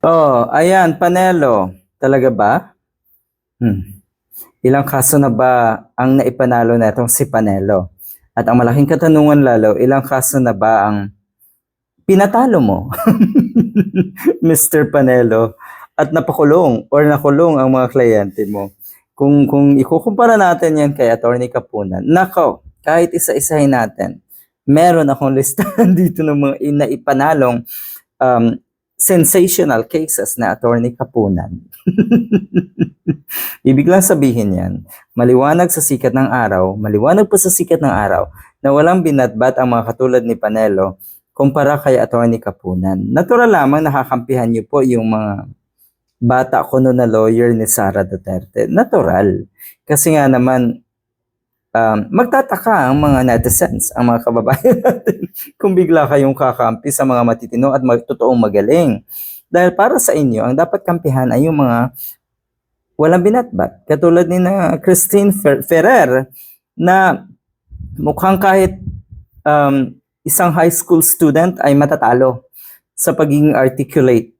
Oh, ayan, Panelo. Talaga ba? Hmm. Ilang kaso na ba ang naipanalo na itong si Panelo? At ang malaking katanungan lalo, ilang kaso na ba ang pinatalo mo, Mr. Panelo? At napakulong or nakulong ang mga kliyente mo. Kung ikukumpara natin yan kay Attorney Kapunan, nako, kahit isa-isahin natin, meron akong listahan dito ng mga naipanalong um, sensational cases na Attorney Kapunan. Ibig lang sabihin yan, maliwanag sa sikat ng araw, maliwanag po sa sikat ng araw, na walang binatbat ang mga katulad ni Panelo kumpara kay Attorney Kapunan. Natural lamang nakakampihan niyo po yung mga bata kuno na lawyer ni Sara Duterte. Natural. Kasi nga naman, magtataka ang mga netizens, ang mga kababayan natin, kung bigla kayong kakampi sa mga matitino at totoong magaling. Dahil para sa inyo, ang dapat kampihan ay yung mga walang binatbat. Katulad ni na Christine Ferrer na mukhang kahit isang high school student ay matatalo sa pagiging articulate.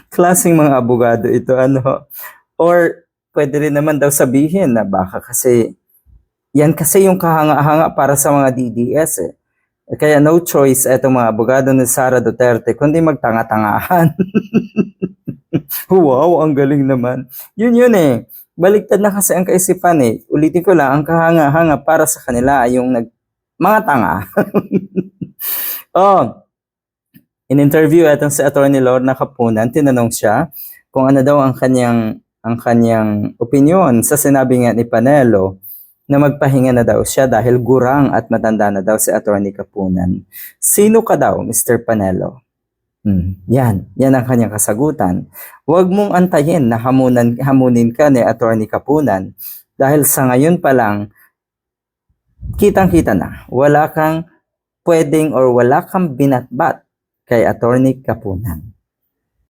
Klaseng mga abogado ito, ano. Or pwede rin naman daw sabihin na baka kasi yan kasi yung kahanga-hanga para sa mga DDS eh. Kaya no choice etong mga abogado ni Sara Duterte kundi magtanga-tangahan. Wow, ang galing naman. Yun eh. Baliktad na kasi ang kaisipan eh. Ulitin ko lang, ang kahanga-hanga para sa kanila ay yung mga tanga. Oh, in interview itong si Attorney Lorna Kapunan, tinanong siya kung ano daw ang kanyang opinion sa sinabi nga ni Panelo na magpahinga na daw siya dahil gurang at matanda na daw si Attorney Kapunan. Sino ka daw, Mr. Panelo? Yan ang kanyang kasagutan. Huwag mong antayin na hamunin ka ni Attorney Kapunan dahil sa ngayon pa lang, kitang-kita na, wala kang pwedeng or wala kang binatbat kay Attorney Kapunan.